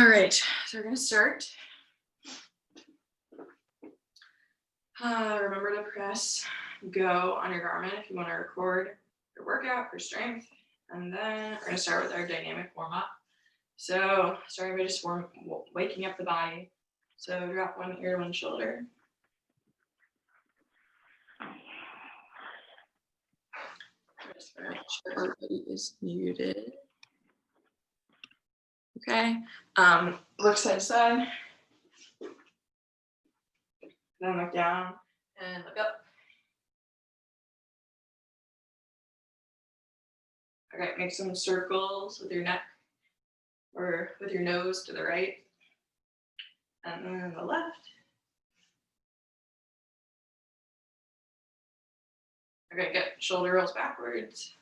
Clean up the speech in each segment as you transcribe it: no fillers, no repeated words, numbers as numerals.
right, so we're gonna start. Remember to press go on your Garmin if you want to record your workout for strength. And then we're gonna start with our dynamic warm-up. So starting by just waking up the body. So drop one ear, one shoulder. Just gonna make sure everybody is muted. Okay. Look side to side. Then look down and look up. Okay, make some circles with your neck or with your nose to the right. And then the left. Okay, good. Shoulder rolls backwards.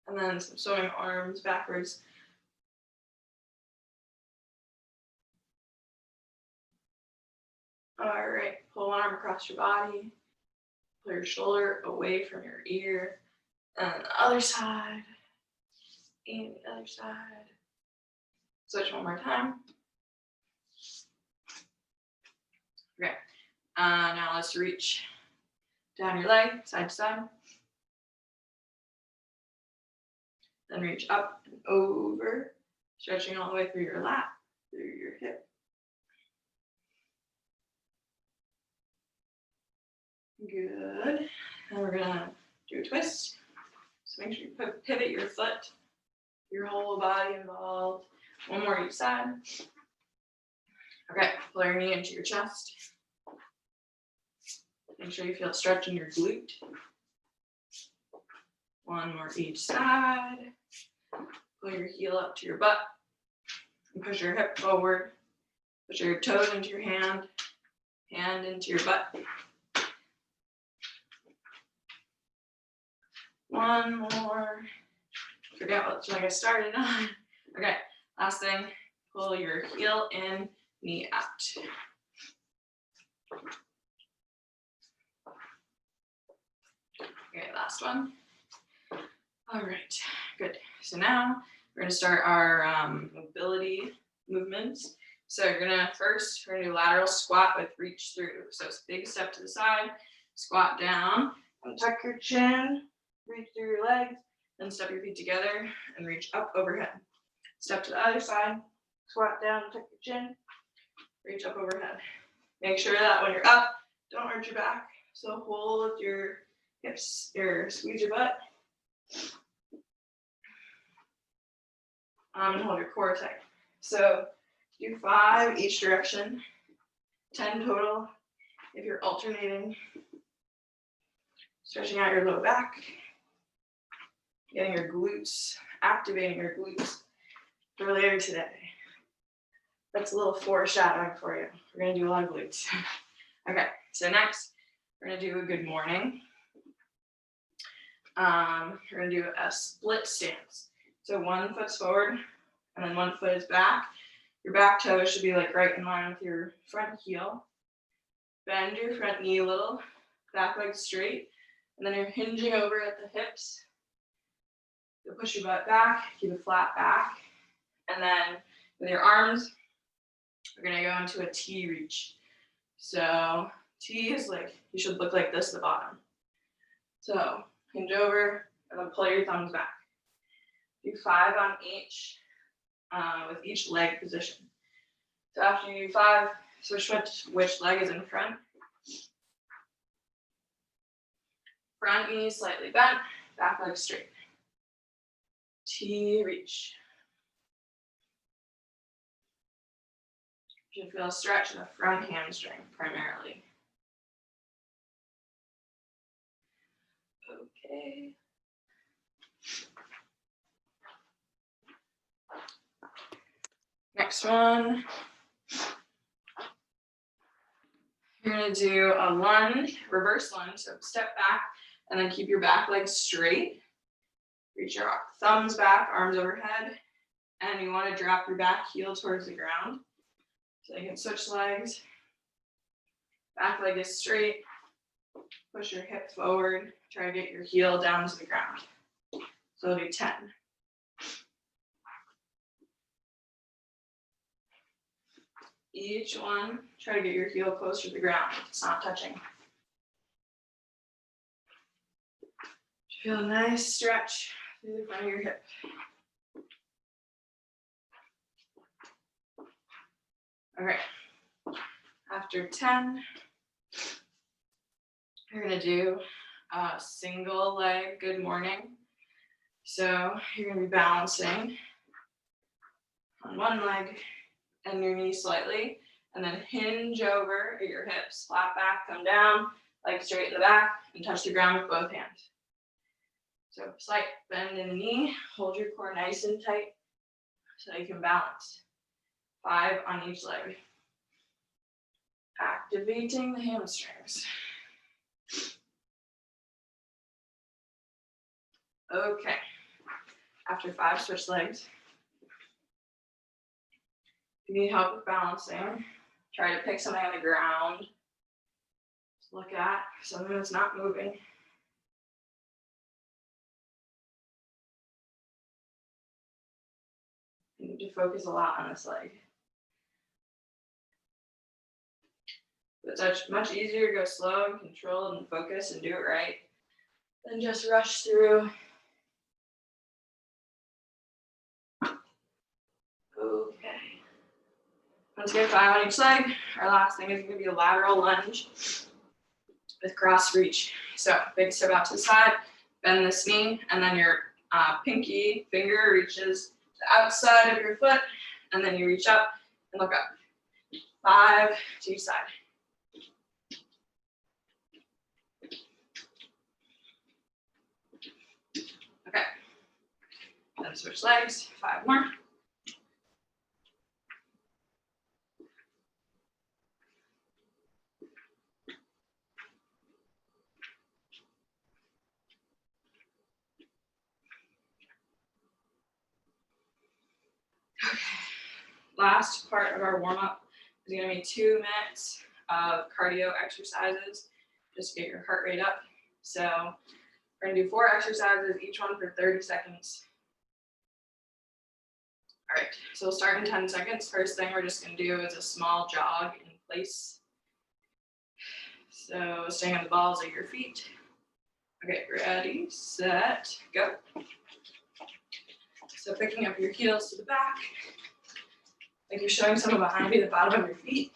And then some swimming arms backwards. All right, pull one arm across your body. Pull your shoulder away from your ear. And the other side. And the other side. Switch one more time. Okay. Now let's reach down your leg, side to side. Then reach up and over, stretching all the way through your lat, through your hip. Good. And we're gonna do a twist. So make sure you pivot your foot, your whole body involved. One more each side. Okay, pull your knee into your chest. Make sure you feel stretch in your glute. One more each side. Pull your heel up to your butt. And push your hip forward. Push your toes into your hand. Hand into your butt. One more. Forget what I started on. Okay, last thing. Pull your heel in, knee out. Okay, last one. All right, good. So now we're gonna start our mobility movements. So we're gonna do lateral squat with reach through. So it's a big step to the side, squat down, and tuck your chin, reach through your legs, then step your feet together and reach up overhead. Step to the other side, squat down, tuck your chin, reach up overhead. Make sure that when you're up, don't arch your back. So hold your hips, squeeze your butt. And hold your core tight. So do 5 each direction, 10 total if you're alternating. Stretching out your low back, getting your glutes, activating your glutes for later today. That's a little foreshadowing for you. We're gonna do a lot of glutes. Okay, so next, we're gonna do a good morning. We're gonna do a split stance. So one foot's forward and then one foot is back. Your back toe should be like right in line with your front heel. Bend your front knee a little, back leg straight, and then you're hinging over at the hips. You'll push your butt back, keep a flat back, and then with your arms, we're gonna go into a T reach. So T is like, you should look like this at the bottom. So hinge over and then pull your thumbs back. Do 5 on each, with each leg position. So after you do 5, switch which leg is in front. Front knee slightly bent, back leg straight. T reach. You should feel a stretch in the front hamstring primarily. Okay. Next one. You're gonna do a lunge, reverse lunge. So step back and then keep your back leg straight. Reach your thumbs back, arms overhead. And you wanna drop your back heel towards the ground. So you can switch legs. Back leg is straight. Push your hip forward. Try to get your heel down to the ground. So we'll do 10. Each one, try to get your heel closer to the ground if it's not touching. Feel a nice stretch through the front of your hip. Okay, after 10, you're gonna do a single leg good morning. So you're gonna be balancing on one leg and your knee slightly, and then hinge over at your hips, flat back, come down, leg straight in the back, and touch the ground with both hands. So slight bend in the knee, hold your core nice and tight so you can balance. 5 on each leg. Activating the hamstrings. Okay, after 5, switch legs. If you need help with balancing, try to pick something on the ground. Just look at something that's not moving. You need to focus a lot on this leg. It's much easier to go slow and controlled and focus and do it right than just rush through. Okay. Let's get 5 on each leg. Our last thing is going to be a lateral lunge with cross reach. So big step out to the side, bend this knee, and then your pinky finger reaches the outside of your foot, and then you reach up and look up. 5 to each side. Okay. Then switch legs, 5 more. Okay. Last part of our warm-up is going to be 2 minutes of cardio exercises just to get your heart rate up. So we're going to do 4 exercises, each one for 30 seconds. All right, so we'll start in 10 seconds. First thing we're just going to do is a small jog in place. So staying on the balls of your feet. Okay, ready, set, go. So picking up your heels to the back, like you're showing someone behind you the bottom of your feet.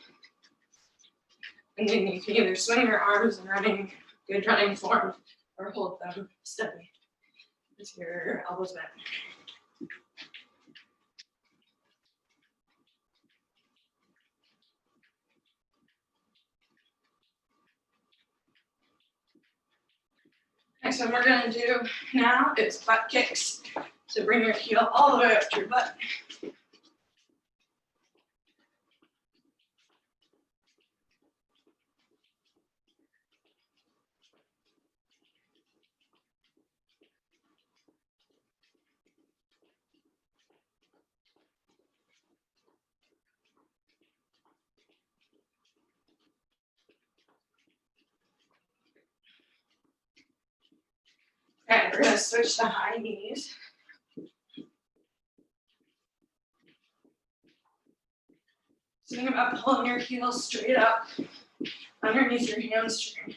And then you can either swing your arms in running, good running form, or hold them steady with your elbows bent. Next one we're going to do now is butt kicks. So bring your heel all the way up to your butt. Okay, we're going to switch to high knees. So think about pulling your heels straight up underneath your hamstring.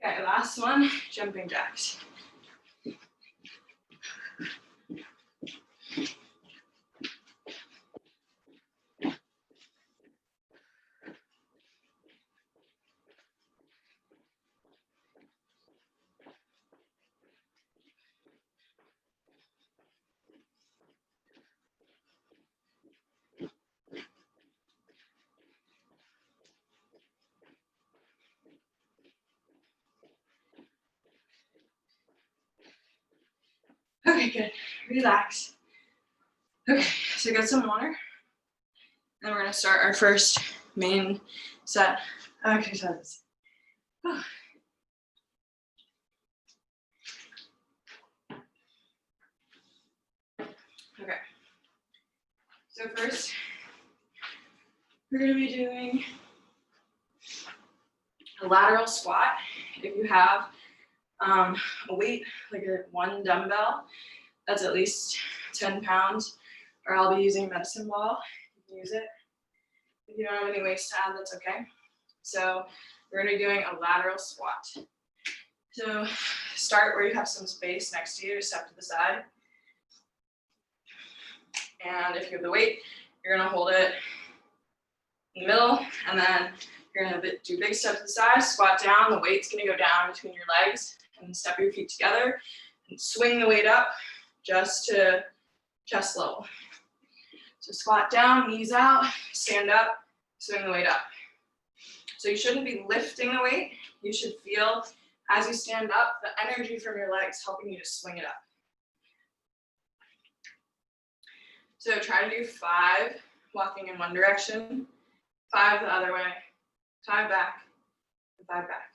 Okay, last one, jumping jacks. Okay, good. Relax. Okay, so get some water. And we're going to start our first main set of exercises. Okay. So first, We're going to be doing a lateral squat. If you have a weight, like one dumbbell, that's at least 10 pounds, or I'll be using a medicine ball. You can use it. If you don't have any weights to add, that's okay. So we're going to be doing a lateral squat. So start where you have some space next to you, step to the side. And if you have the weight, you're going to hold it in the middle, and then you're going to do big step to the side, squat down, the weight's going to go down between your legs, and step your feet together, and swing the weight up just to chest level. So squat down, knees out, stand up, swing the weight up. So you shouldn't be lifting the weight, you should feel as you stand up, the energy from your legs helping you to swing it up. So try to do 5 walking in one direction, 5 the other way, 5 back, and 5 back.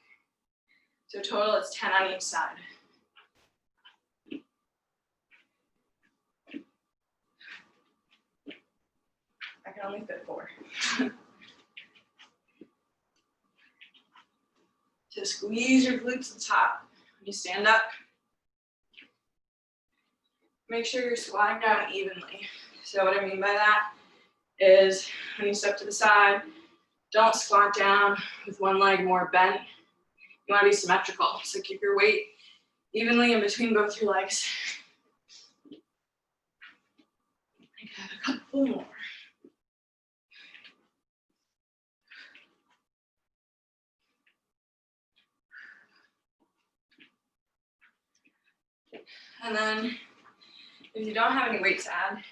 So total it's 10 on each side. I can only fit 4. So squeeze your glutes at the top when you stand up. Make sure you're squatting down evenly. So what I mean by that is when you step to the side, don't squat down with one leg more bent. You want to be symmetrical. So keep your weight evenly in between both your legs. I got a couple more. And then if you don't have any weight to add,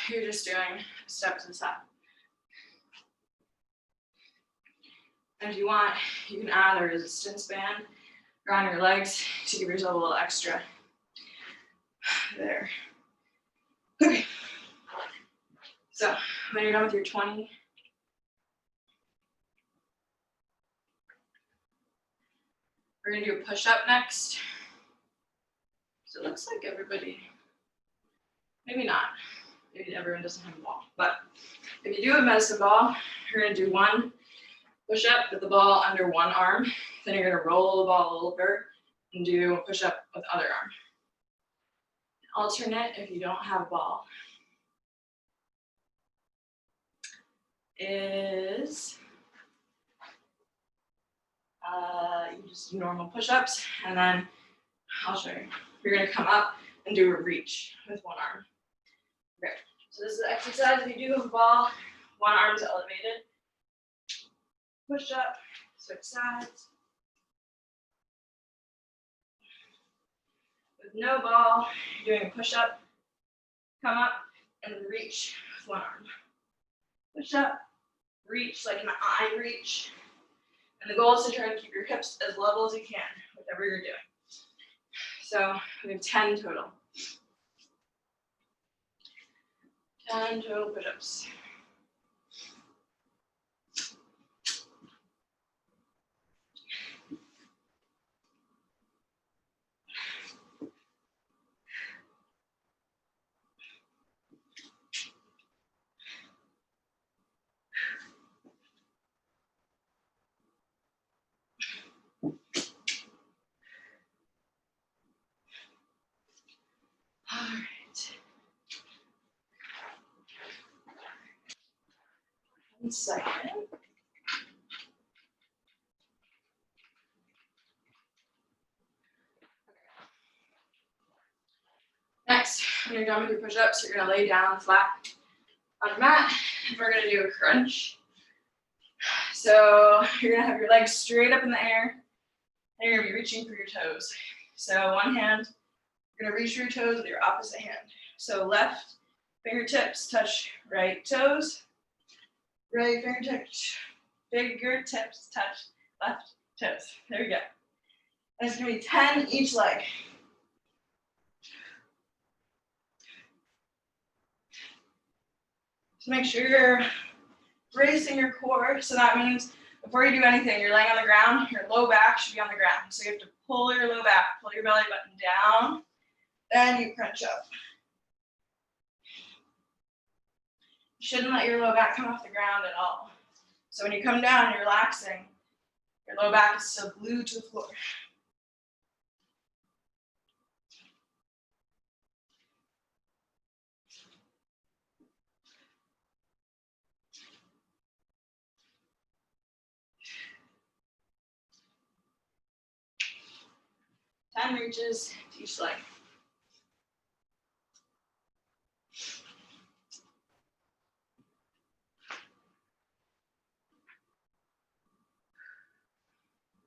you're just doing a step to the side. And if you want, you can add a resistance band around your legs to give yourself a little extra. There. Okay. So when you're done with your 20, we're gonna do a push-up next. So it looks like everybody, maybe not, maybe everyone doesn't have a ball, but if you do a medicine ball, you're gonna do 1 push-up with the ball under one arm, then you're gonna roll the ball over and do a push-up with the other arm. Alternate, if you don't have a ball, is you just do normal push-ups, and then I'll show you. You're gonna come up and do a reach with one arm. Okay, so this is the exercise. If you do have a ball, one arm is elevated. Push up, switch sides. With no ball, you're doing a push up, come up, and reach with one arm. Push up, reach like an I reach. And the goal is to try to keep your hips as level as you can, whatever you're doing. So we have 10 total. 10 total push-ups. All right. 1 second. Next, when you're done with your push-ups, you're gonna lay down flat on the mat, and we're gonna do a crunch. So you're gonna have your legs straight up in the air, and you're gonna be reaching for your toes. So one hand, you're gonna reach for your toes with your opposite hand. So left fingertips touch right toes, right fingertips touch left toes. There we go. And it's gonna be 10 each leg. So make sure you're bracing your core. So that means before you do anything, you're laying on the ground, your low back should be on the ground. So you have to pull your low back, pull your belly button down, then you crunch up. shouldn't let your low back come off the ground at all. So when you come down and you're relaxing, your low back is still glued to the floor. Ten reaches to each leg.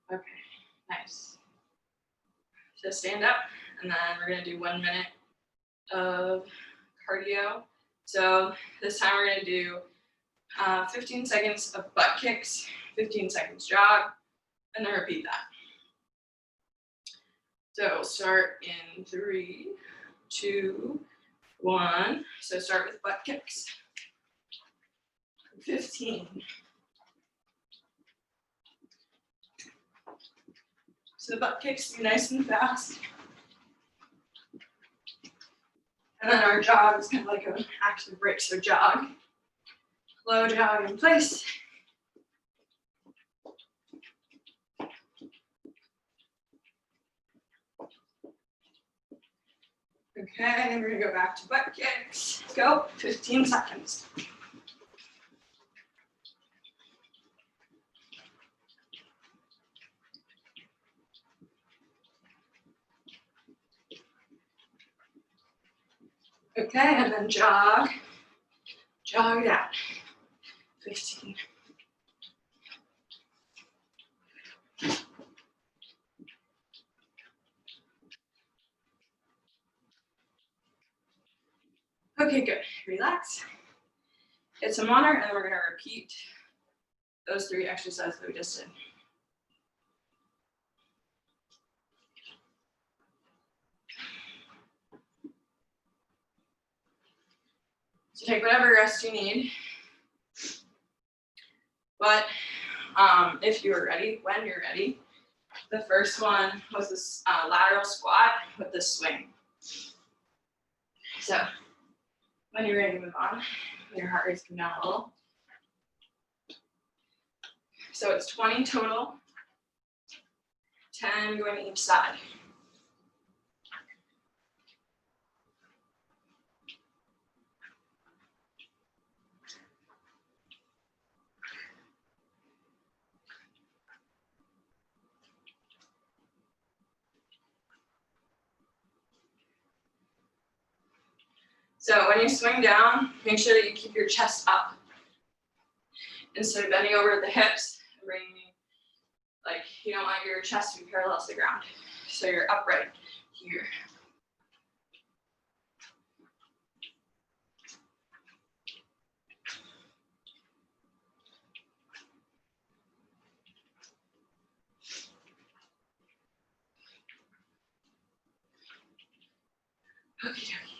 Okay, nice. So stand up, and then we're gonna do 1 minute of cardio. So this time we're gonna do 15 seconds of butt kicks, 15 seconds jog, and then repeat that. So we'll start in 3, 2, 1. So start with butt kicks. 15. So the butt kicks be nice and fast. And then our jog is kind of like an active break. So jog, low jog in place. Okay, and we're gonna go back to butt kicks. Go, 15 seconds. Okay, and then jog it out. 15. Okay, good. Relax. Get some water, and then we're gonna repeat those 3 exercises that we just did. So take whatever rest you need. But if you're ready, when you're ready, the first one was this lateral squat with the swing. So when you're ready to move on, when your heart rate's come down a little. So it's 20 total, 10 going to each side. So when you swing down, make sure that you keep your chest up. Instead of bending over at the hips, bringing, like, you don't want your chest to be parallel to the ground. So you're upright here. Okie dokie.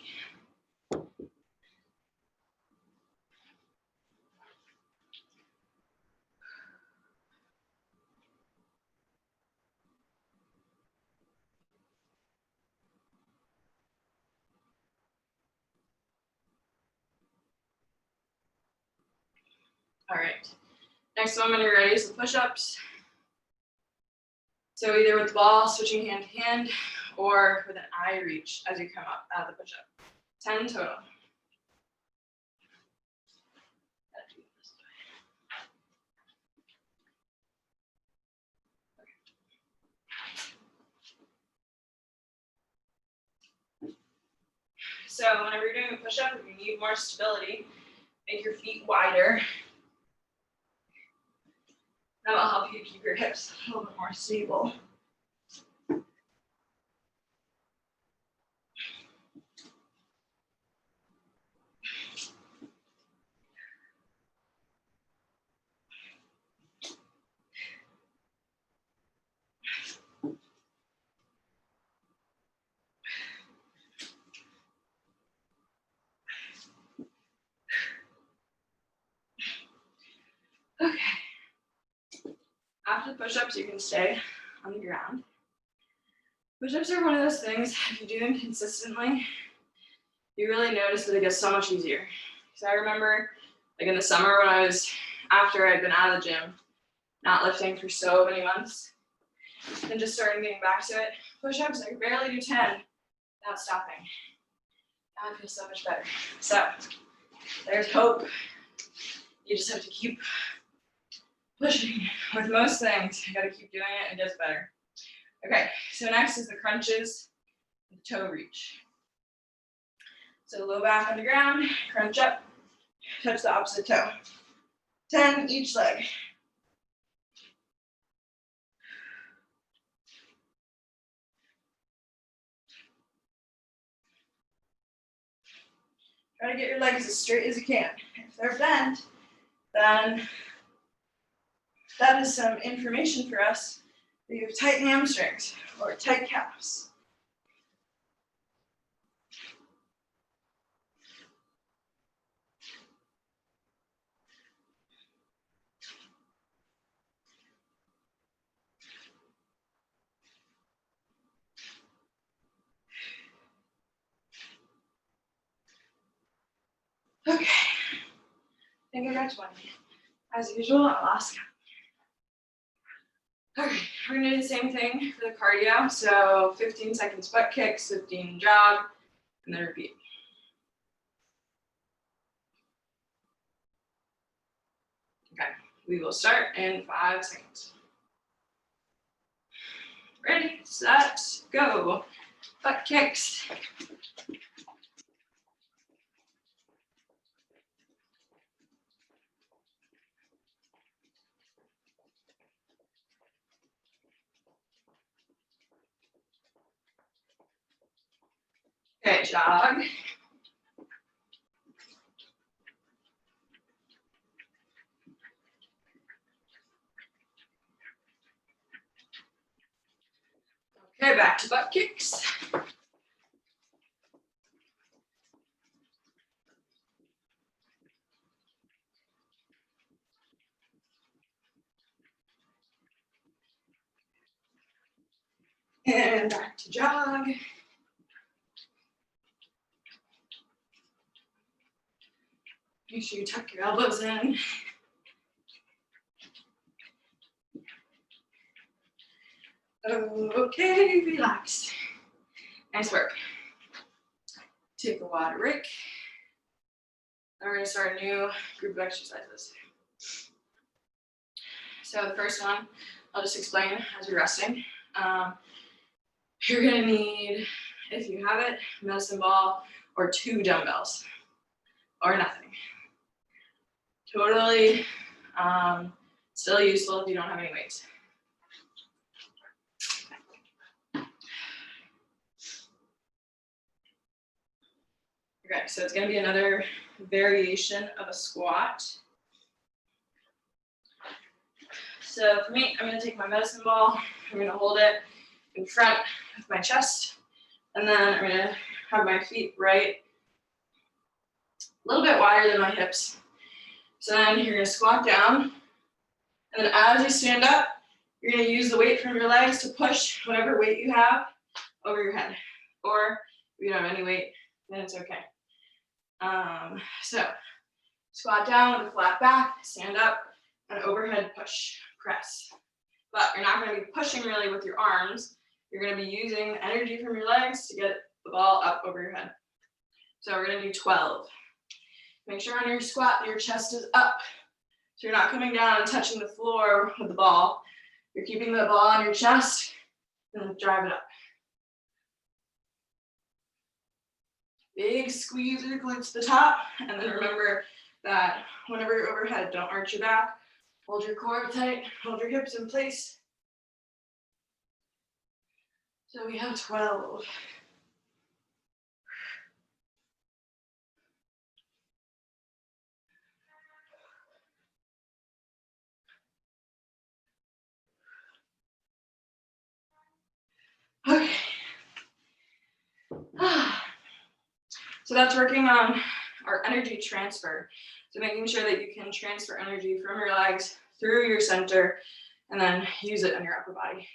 All right. Next one when you're ready is the push-ups. So either with the ball, switching hand to hand, or with an eye reach as you come up out of the push-up. 10 total. So whenever you're doing a push-up, if you need more stability, make your feet wider. That will help you keep your hips a little bit more stable. Okay. After the push-ups, you can stay on the ground. Push-ups are one of those things, if you do them consistently, you really notice that it gets so much easier. So I remember Like in the summer when after I'd been out of the gym, not lifting for so many months, and just started getting back to it. Push-ups, I could barely do 10 without stopping. Now I feel so much better. So there's hope. You just have to keep pushing. With most things, you gotta keep doing it, it gets better. Okay, so next is the crunches, the toe reach. So low back on the ground, crunch up, touch the opposite toe. 10 each leg. Try to get your legs as straight as you can. If they're bent, then that is some information for us that you have tight hamstrings or tight calves. Okay, I think I got 20. As usual, I'll ask. Okay, we're gonna do the same thing for the cardio. So 15 seconds butt kicks, 15 jog, and then repeat. Okay, we will start in 5 seconds. Ready, set, go. Butt kicks. Okay, jog. Okay, back to butt kicks. And back to jog. Make sure you tuck your elbows in. Okay, relax. Nice work. Take a water break. Then we're gonna start a new group of exercises. So the first one, I'll just explain as you're resting. You're gonna need, if you have it, medicine ball or 2 dumbbells or nothing. Totally still useful if you don't have any weights. Okay, so it's gonna be another variation of a squat. So for me, I'm gonna take my medicine ball, I'm gonna hold it in front of my chest, and then I'm gonna have my feet right a little bit wider than my hips. So then you're gonna squat down, and then as you stand up, you're gonna use the weight from your legs to push whatever weight you have over your head. Or if you don't have any weight, then it's okay. So squat down with a flat back, stand up, and overhead push, press. But you're not gonna be pushing really with your arms. You're gonna be using the energy from your legs to get the ball up over your head. So we're gonna do 12. Make sure on your squat, your chest is up. So you're not coming down and touching the floor with the ball. You're keeping the ball on your chest and then drive it up. Big squeeze your glutes to the top. And then remember that whenever you're overhead, don't arch your back. Hold your core tight, hold your hips in place. So we have 12. Okay. So that's working on our energy transfer. So making sure that you can transfer energy from your legs through your center and then use it on your upper body.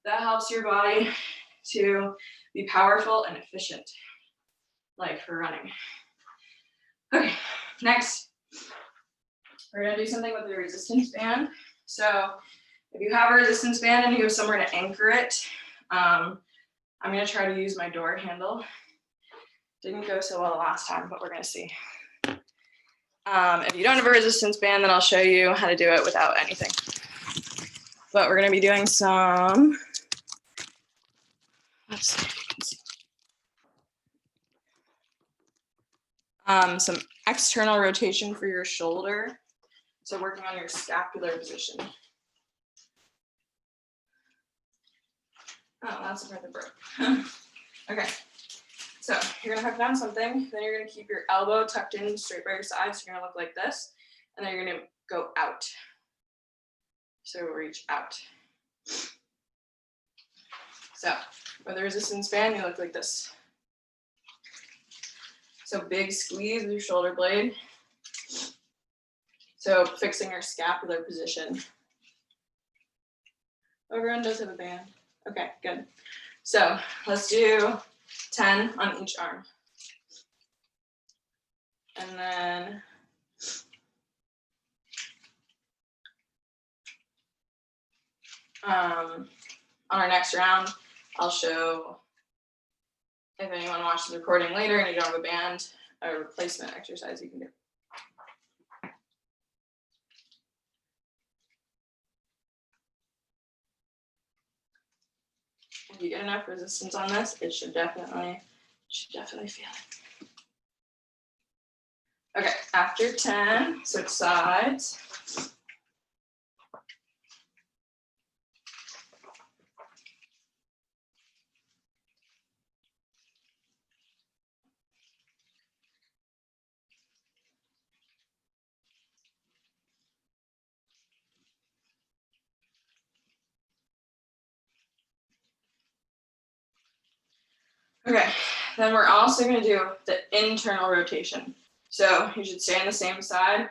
That helps your body to be powerful and efficient, like for running. Okay, next, We're gonna do something with the resistance band. So if you have a resistance band and you have somewhere to anchor it, I'm gonna try to use my door handle. Didn't go so well the last time, but we're gonna see. If you don't have a resistance band, then I'll show you how to do it without anything. But we're gonna be doing some, let's see if you can see. Some external rotation for your shoulder. So working on your scapular position. Oh, that's the part that broke. Okay, so you're gonna hook down something, then you're gonna keep your elbow tucked in straight by your side, so you're gonna look like this, and then you're gonna go out. So reach out. So with a resistance band, you look like this. So big squeeze with your shoulder blade. So fixing your scapular position. Everyone does have a band. Okay, good. So let's do 10 on each arm. And then on our next round, I'll show, if anyone watches the recording later and you don't have a band, a replacement exercise you can do. If you get enough resistance on this, it should definitely feel it. Okay, after 10, switch sides. Okay, then we're also going to do the internal rotation. So you should stay on the same side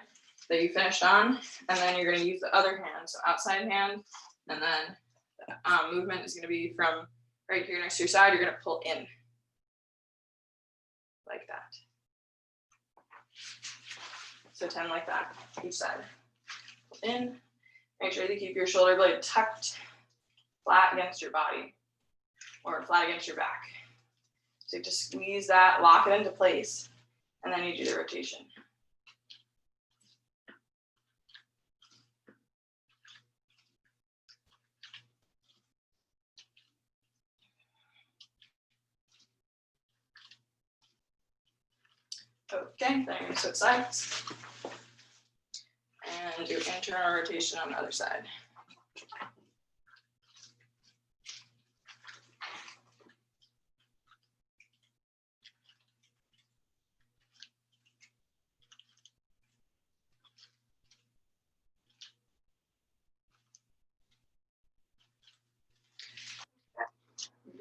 that you finished on, and then you're going to use the other hand, so outside hand, and then the movement is going to be from right here next to your side. You're going to pull in like that. So 10 like that, each side. Pull in. Make sure that you keep your shoulder blade tucked flat against your body or flat against your back. So you just squeeze that, lock it into place, and then you do the rotation. Okay, then you're going to switch sides and do internal rotation on the other side.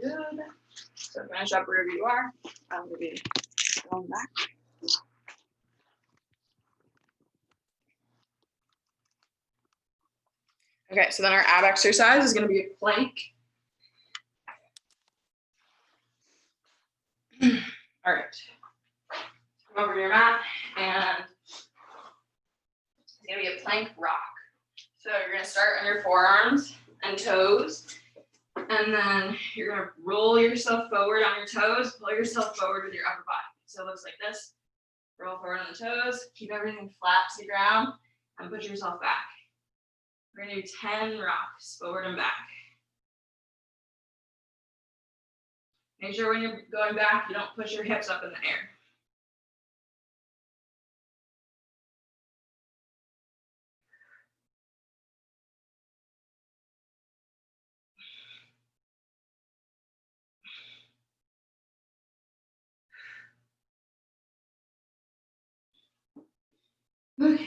Good. So finish up wherever you are. I'm going to be going back. Okay, so then our ab exercise is going to be a plank. All right. Come over to your mat, and it's going to be a plank rock. So you're going to start on your forearms and toes, and then you're going to roll yourself forward on your toes, pull yourself forward with your upper body. So it looks like this. Roll forward on the toes, keep everything flat to the ground, and push yourself back. We're going to do 10 rocks, forward and back. Make sure when you're going back, you don't push your hips up in the air. Okay.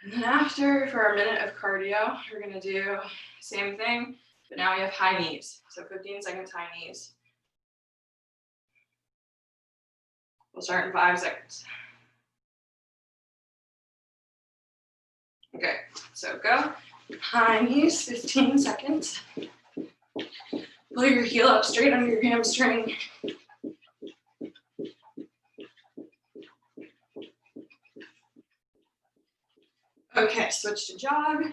And then after, for our minute of cardio, we're going to do the same thing, but now we have high knees. So 15 seconds high knees. We'll start in 5 seconds. Okay, so go. High knees, 15 seconds. Pull your heel up straight under your hamstring. Okay, switch to jog.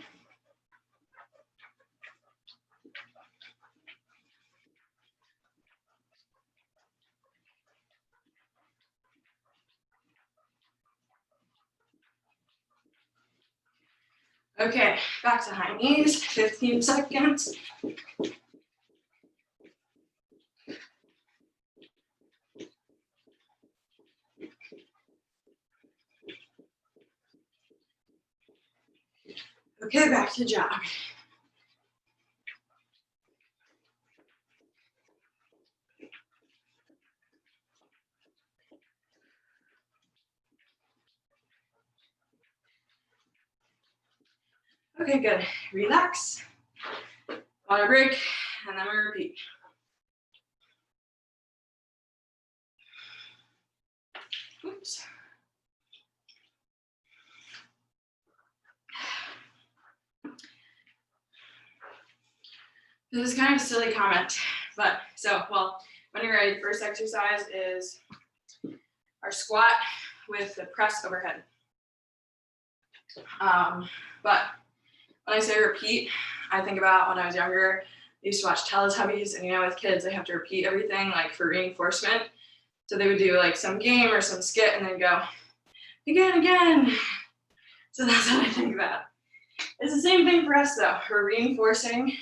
Okay, back to high knees, 15 seconds. Okay, back to jog. Okay, good. Relax. Water break, and then we repeat. Oops. This is kind of a silly comment, but when you're ready, first exercise is our squat with the press overhead. But when I say repeat, I think about when I was younger, I used to watch Teletubbies, and with kids, they have to repeat everything like for reinforcement. So they would do like some game or some skit and then go, again. So that's what I think about. It's the same thing for us though. We're reinforcing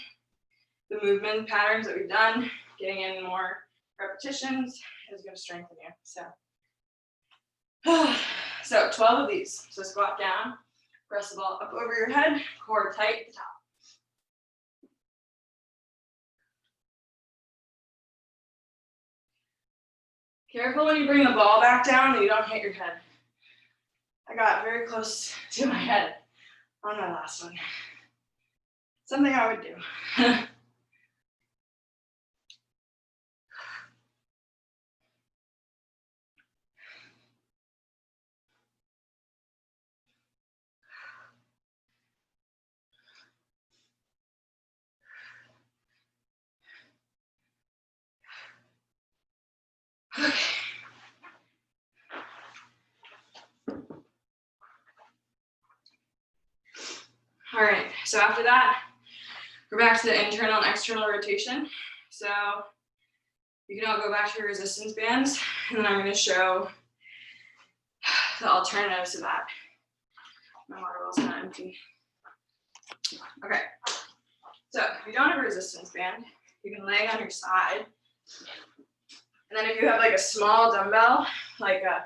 the movement patterns that we've done, getting in more repetitions is going to strengthen you. So 12 of these. So squat down, press the ball up over your head, core tight at the top. Careful when you bring the ball back down that you don't hit your head. I got very close to my head on my last one. Something I would do. Okay. All right, so after that, we're back to the internal and external rotation. So you can all go back to your resistance bands, and then I'm going to show the alternatives to that. My water bowl's kind of empty. Okay, so if you don't have a resistance band, you can lay on your side. And then if you have like a small dumbbell, like a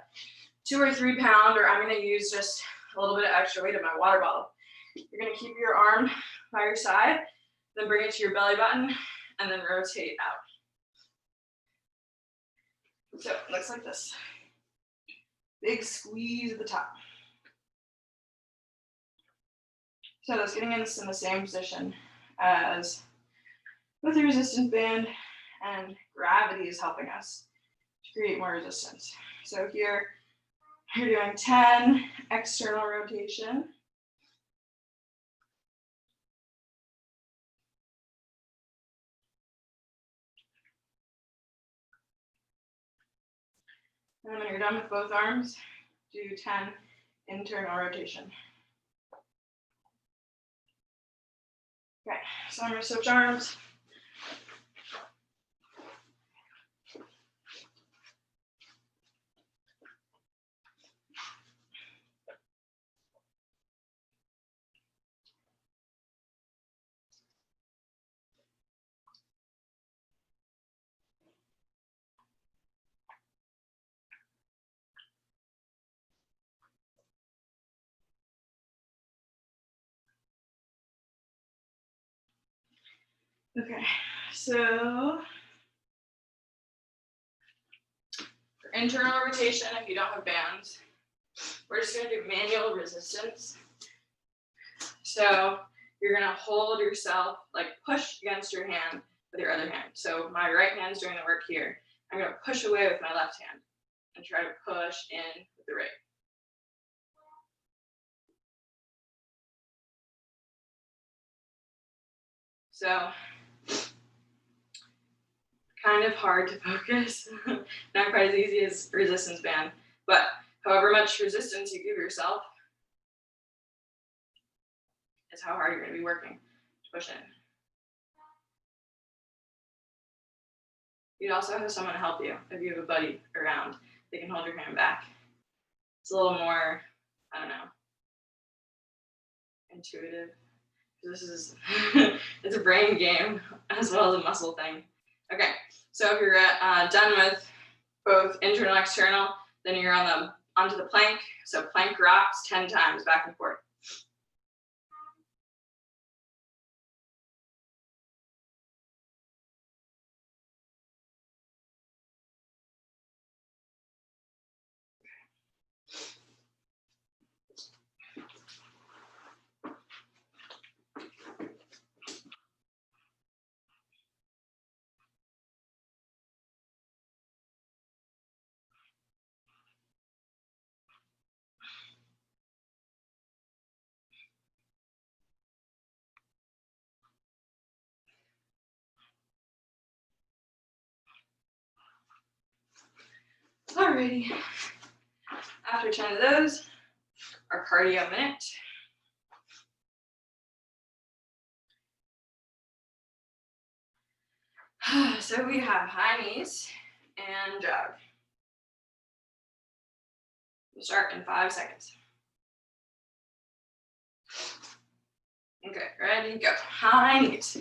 2 or 3 pound, or I'm going to use just a little bit of extra weight in my water bottle, you're going to keep your arm by your side, then bring it to your belly button, and then rotate out. So it looks like this. Big squeeze at the top. So that's getting us in the same position as with the resistance band, and gravity is helping us to create more resistance. So here, you're doing 10 external rotation. And when you're done with both arms, do 10 internal rotation. Okay, so I'm going to switch arms. Okay, so for internal rotation, if you don't have bands, we're just going to do manual resistance. So you're going to hold yourself, like push against your hand with your other hand. So my right hand's doing the work here. I'm going to push away with my left hand and try to push in with the right. So kind of hard to focus. Not quite as easy as resistance band, but however much resistance you give yourself is how hard you're going to be working to push in. You'd also have someone to help you. If you have a buddy around, they can hold your hand back. It's a little more, I don't know, intuitive. This is, it's a brain game as well as a muscle thing. Okay, so if you're done with both internal and external, then you're onto the plank. So plank rocks 10 times back and forth. Alrighty, after 10 of those, our cardio minute. So we have high knees and jog. We'll start in 5 seconds. Okay, ready, go. High knees.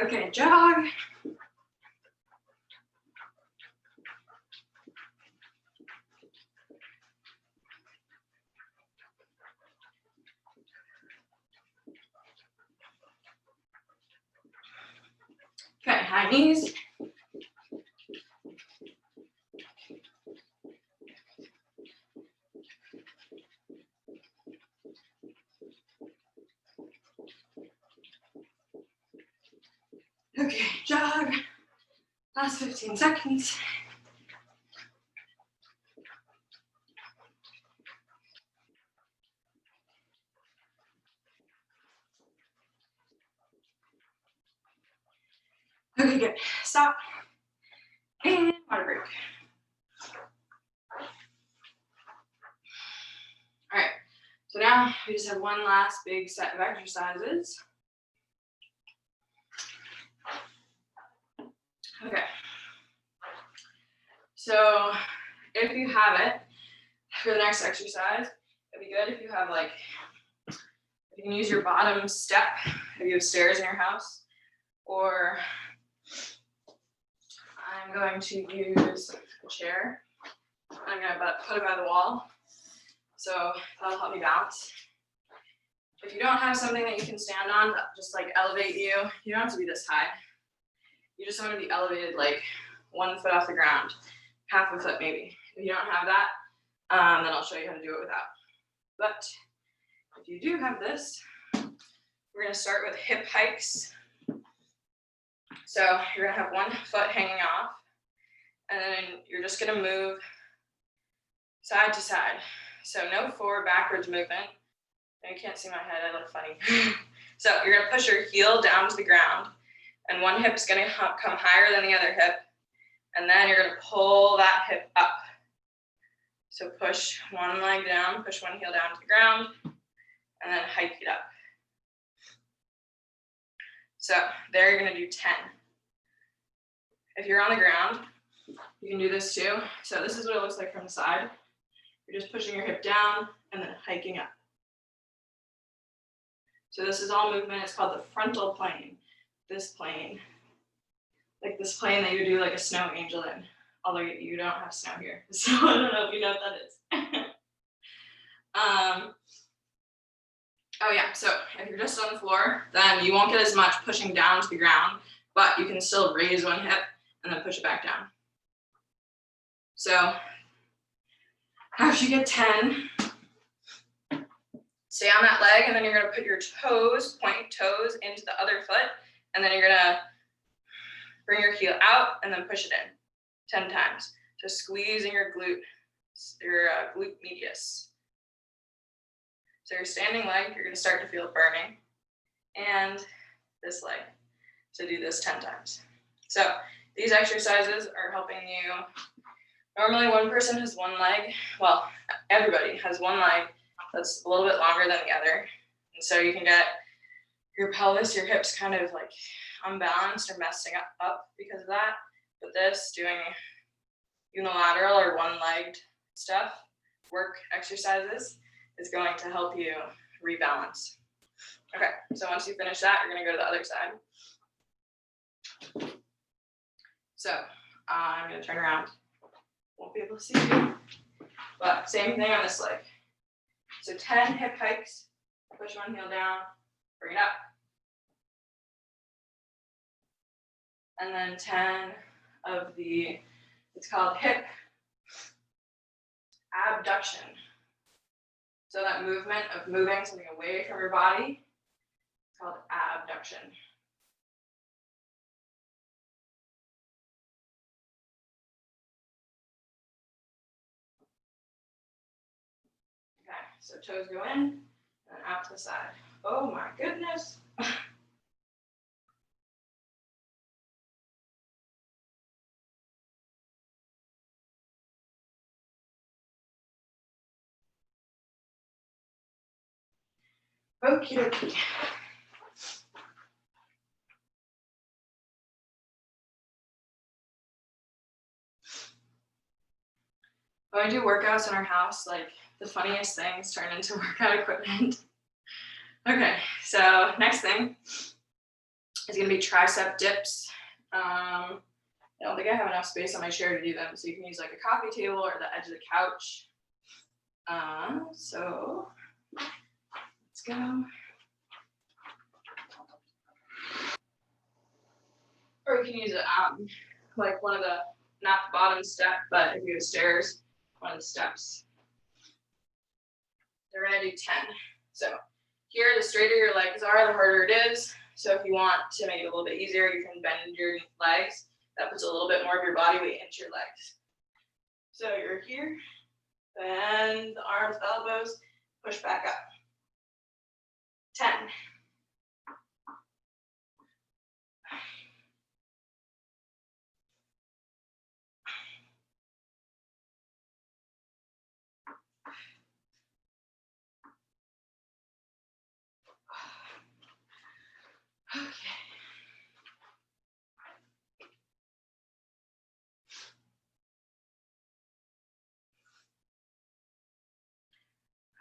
Okay, jog. Okay, high knees. Okay, jog. Last 15 seconds. Okay, good. Stop. And water break. All right, so now we just have one last big set of exercises. Okay, so if you have it, for the next exercise, it'd be good if you have you can use your bottom step, if you have stairs in your house, or I'm going to use a chair. I'm gonna put it by the wall, so that'll help me balance. If you don't have something that you can stand on, just elevate you. You don't have to be this high. You just want to be elevated 1 foot off the ground, half a foot maybe. If you don't have that, then I'll show you how to do it without. But if you do have this, we're going to start with hip hikes. So you're going to have 1 foot hanging off, and then you're just going to move side to side. So no forward backwards movement. You can't see my head, I look funny. So you're going to push your heel down to the ground, and one hip's going to come higher than the other hip, and then you're going to pull that hip up. So push one leg down, push one heel down to the ground, and then hike it up. So there you're going to do 10. If you're on the ground, you can do this too. So this is what it looks like from the side. You're just pushing your hip down and then hiking up. So this is all movement. It's called the frontal plane. This plane, like this plane that you do like a snow angel in, although you don't have snow here. So I don't know if you know what that is. Oh yeah, so if you're just on the floor, then you won't get as much pushing down to the ground, but you can still raise one hip and then push it back down. So after you get 10, stay on that leg, and then you're gonna put your toes, point toes into the other foot, and then you're gonna bring your heel out and then push it in 10 times. to squeezing your glute medius. So your standing leg, you're going to start to feel it burning, and this leg. So do this 10 times. So these exercises are helping you. Normally one person has one leg. Well, everybody has one leg that's a little bit longer than the other. And so you can get your pelvis, your hips kind of like unbalanced or messing up because of that. But this, doing unilateral or one-legged stuff, work exercises, is going to help you rebalance. Okay, so once you finish that, you're going to go to the other side. So I'm going to turn around. Won't be able to see you, but same thing on this leg. So 10 hip hikes, push one heel down, bring it up. And then 10 of it's called hip abduction. So that movement of moving something away from your body, it's called abduction. Okay, so toes go in and out to the side. Oh my goodness. Okie dokie. When we do workouts in our house, like the funniest things turn into workout equipment. Okay, so next thing is gonna be tricep dips. I don't think I have enough space on my chair to do them, so you can use like a coffee table or the edge of the couch. So let's go. Or you can use it like one of the, not the bottom step, but if you have stairs, one of the steps. They're gonna do 10. So here, the straighter your legs are, the harder it is. So if you want to make it a little bit easier, you can bend your legs. That puts a little bit more of your body weight into your legs. So you're here, bend the arms, elbows, push back up. 10. Okay.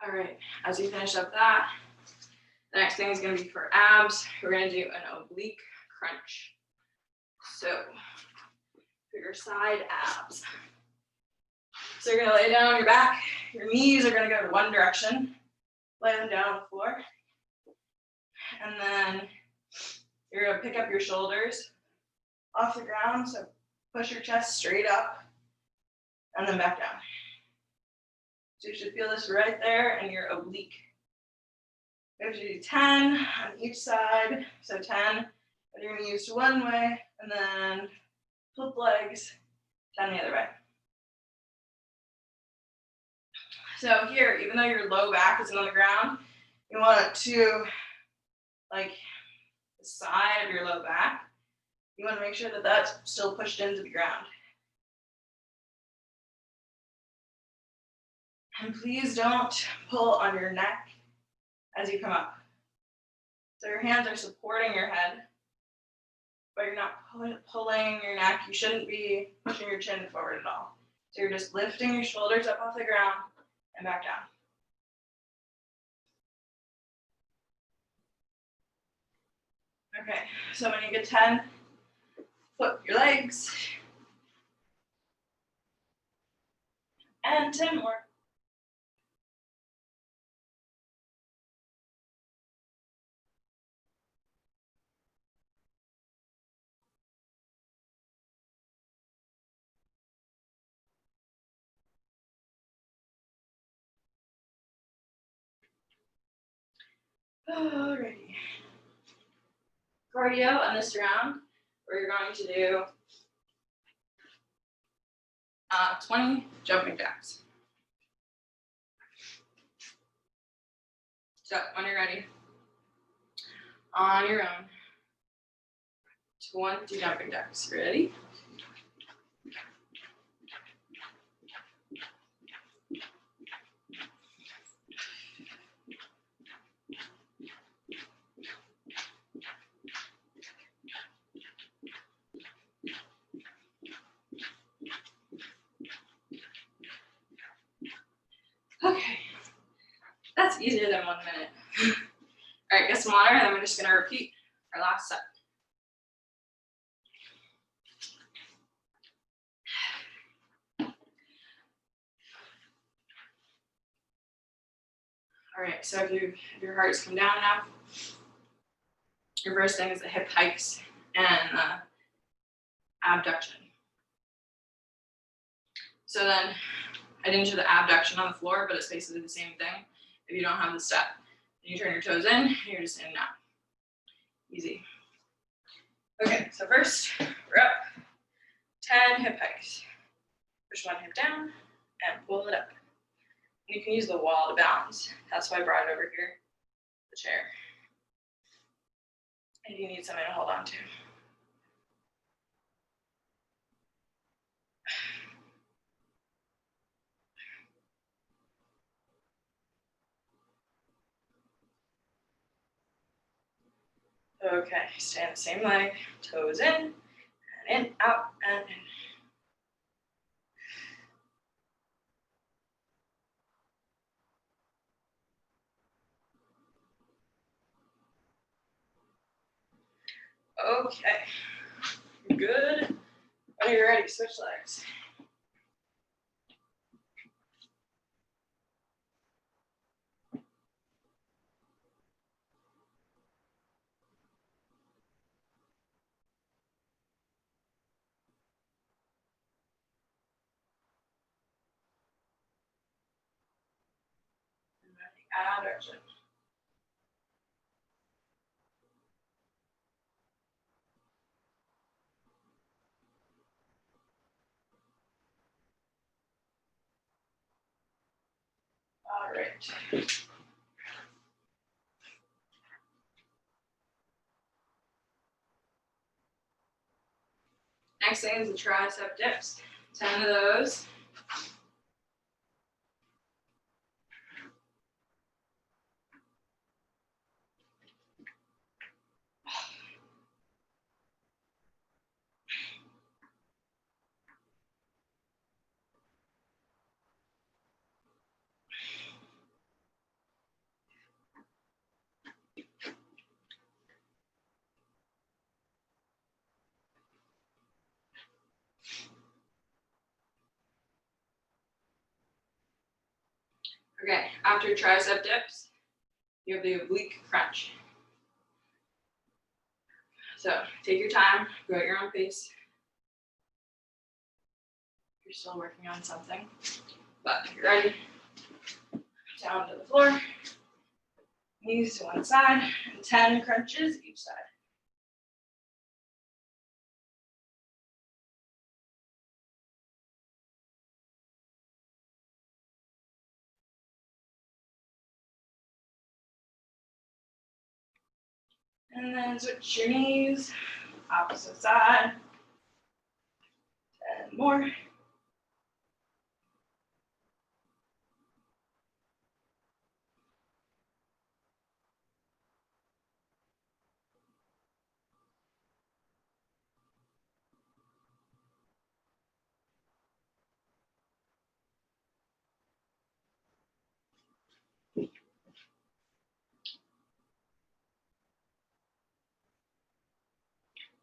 All right, as you finish up that, the next thing is going to be for abs. We're going to do an oblique crunch. So for your side abs. So you're going to lay down on your back. Your knees are going to go in one direction. Lay them down on the floor. And then you're going to pick up your shoulders off the ground. So push your chest straight up and then back down. So you should feel this right there in your oblique. We have to do 10 on each side. So 10 that you're going to use one way, and then flip legs, 10 the other way. So here, even though your low back isn't on the ground, you want it to, like, the side of your low back, you want to make sure that that's still pushed into the ground. And please don't pull on your neck as you come up. So your hands are supporting your head, but you're not pulling your neck. You shouldn't be pushing your chin forward at all. So you're just lifting your shoulders up off the ground and back down. Okay, so when you get 10, flip your legs. And 10 more. Alrighty. Cardio on this round, we're going to do 20 jumping jacks. So when you're ready, on your own, 20 jumping jacks. Ready? Okay, that's easier than 1 minute. All right, get some water, and then we're just gonna repeat our last set. All right, so if your heart's come down enough, your first thing is the hip hikes and abduction. So then, I didn't do the abduction on the floor, but it's basically the same thing. If you don't have the step, then you turn your toes in, and you're just in and out. Easy. Okay, so first, we're up. 10 hip hikes. Push one hip down and pull it up. And you can use the wall to balance. That's why I brought it over here, the chair. If you need something to hold on to. Okay, stay on the same leg, toes in, and in, out, and in. Okay, good. When you're ready, switch legs. Abduction. All right. Next thing is the tricep dips. 10 of those. Okay, after tricep dips, you have the oblique crunch. So take your time, go at your own pace. You're still working on something, but if you're ready, down to the floor, knees to one side, and 10 crunches each side. And then switch your knees, opposite side, and more.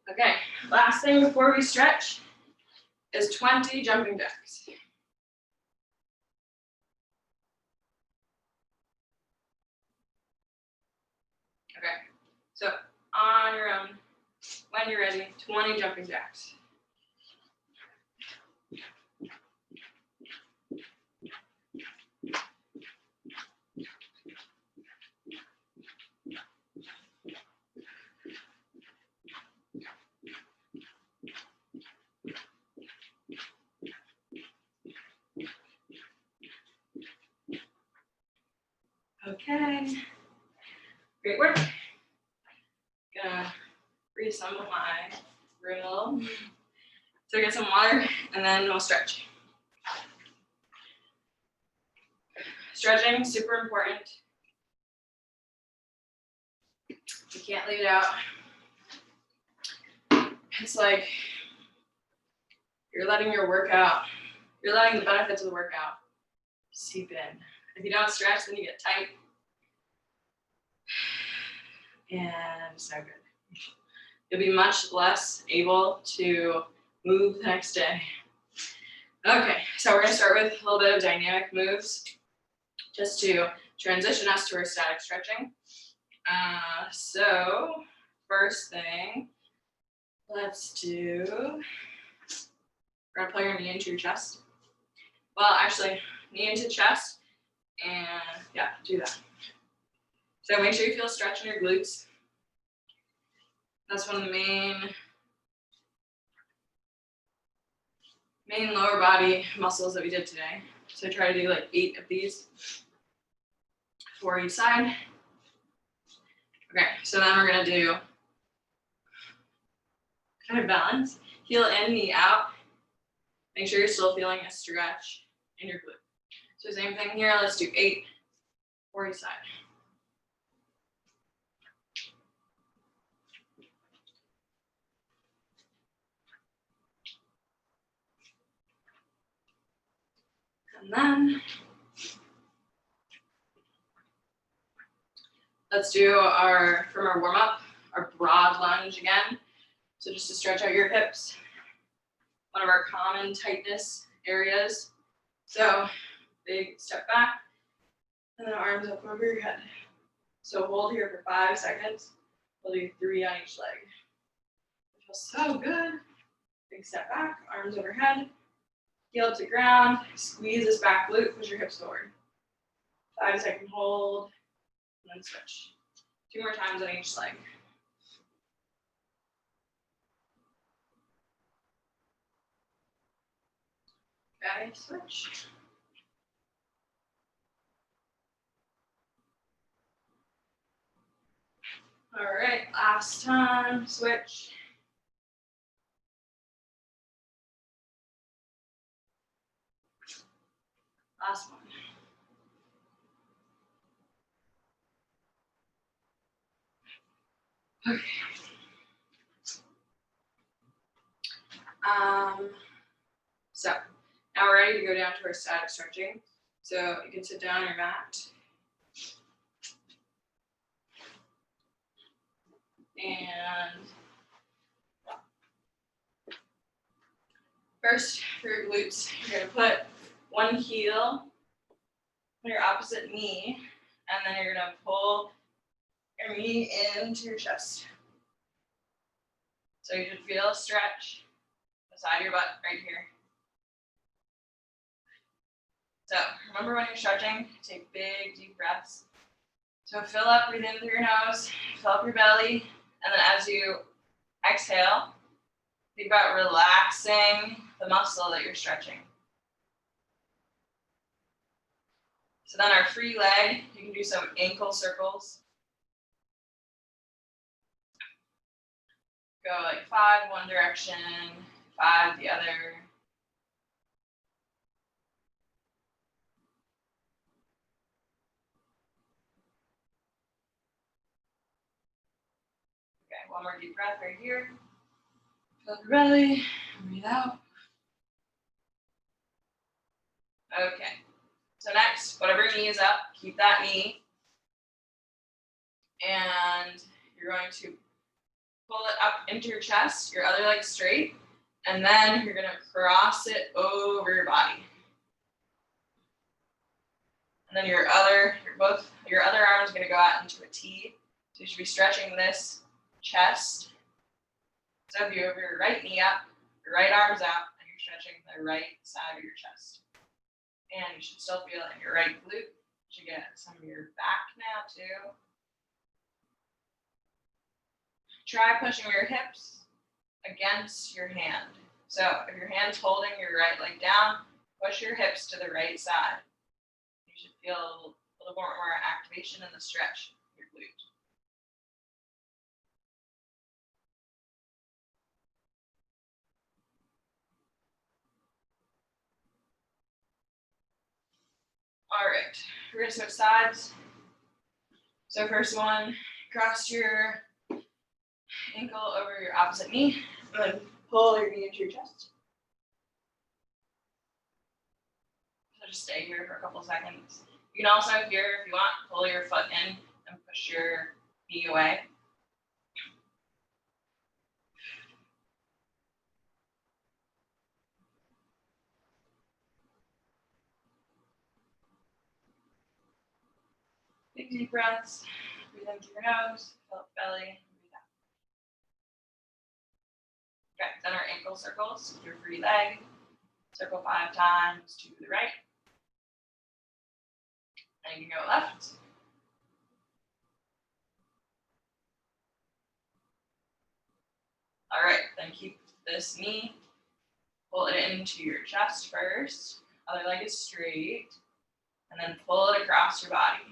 Okay, last thing before we stretch is 20 jumping jacks. Okay, so on your own, when you're ready, 20 jumping jacks. reassemble my room a little. So get some water and then we'll stretch. Stretching, super important. You can't leave it out. It's like you're letting your workout, you're letting the benefits of the workout seep in. If you don't stretch, then you get tight. And it's no good. You'll be much less able to move the next day. Okay, so we're gonna start with a little bit of dynamic moves just to transition us to our static stretching. So first thing, let's do, we're gonna pull your knee into your chest. Well, actually, knee into chest, and yeah, do that. So make sure you feel a stretch in your glutes. That's one of the main lower body muscles that we did today. So try to do like 8 of these, 4 each side. Okay, so then we're gonna do kind of balance, heel in, knee out. Make sure you're still feeling a stretch in your glute. So same thing here, let's do 8, 4 each side. And then let's do from our warm-up, our broad lunge again. So just to stretch out your hips, one of our common tightness areas. So big step back, and then arms up over your head. So hold here for 5 seconds. We'll do 3 on each leg. It feels so good. Big step back, arms overhead, heel to ground, squeeze this back glute, push your hips forward. 5-second hold, and then switch. 2 more times on each leg. Okay, switch. All right, last time, switch. Last one. Okay. So now we're ready to go down to our static stretching. So you can sit down on your mat. And first, for your glutes, you're gonna put one heel on your opposite knee, and then you're gonna pull your knee into your chest. So you should feel a stretch beside your butt right here. So remember when you're stretching, take big, deep breaths. So fill up, breathe in through your nose, fill up your belly, and then as you exhale, think about relaxing the muscle that you're stretching. So then our free leg, you can do some ankle circles. Go like 5 one direction, 5 the other. Okay, one more deep breath right here. Fill up your belly, breathe out. Okay, so next, whatever knee is up, keep that knee. And you're going to pull it up into your chest, your other leg straight, and then you're gonna cross it over your body. And then your other arm is gonna go out into a T. So you should be stretching this chest. So if you have your right knee up, your right arm's out, and you're stretching the right side of your chest. And you should still feel it in your right glute. You should get some of your back now too. Try pushing your hips against your hand. So if your hand's holding your right leg down, push your hips to the right side. You should feel a little more activation in the stretch of your glute. All right, we're gonna switch sides. So first one, cross your ankle over your opposite knee, and then pull your knee into your chest. So just stay here for a couple seconds. You can also here, if you want, pull your foot in and push your knee away. Big deep breaths. Breathe in through your nose, fill up belly, breathe out. Okay, then our ankle circles with your free leg. Circle 5 times to the right. And you can go left. All right, then keep this knee. Pull it into your chest first. Other leg is straight. And then pull it across your body.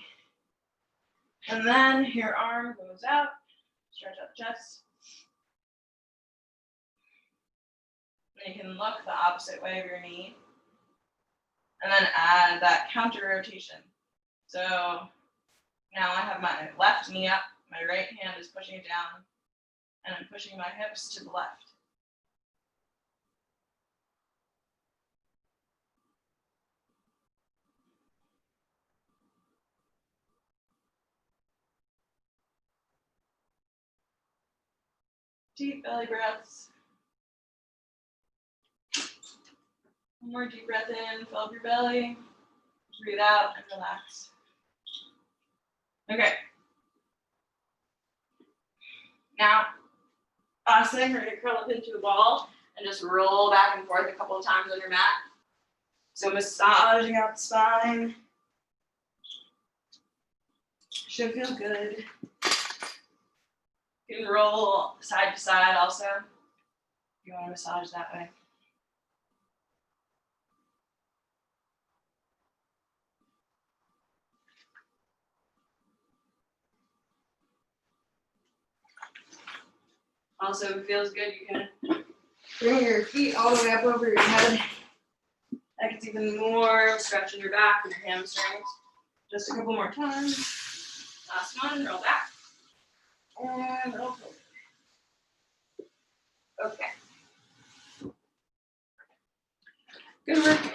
And then your arm goes out. Stretch out the chest. And you can look the opposite way of your knee. And then add that counter rotation. So now I have my left knee up. My right hand is pushing it down. And I'm pushing my hips to the left. Deep belly breaths. One more deep breath in, fill up your belly. Breathe out and relax. Okay. Now, last thing, we're gonna curl up into a ball and just roll back and forth a couple of times on your mat. So massaging out the spine. Should feel good. You can roll side to side also, if you want to massage that way. Also, if it feels good, you can bring your feet all the way up over your head. That gets even more stretch in your back and your hamstrings. Just a couple more times. Last one, roll back. And roll forward. Okay. Good work.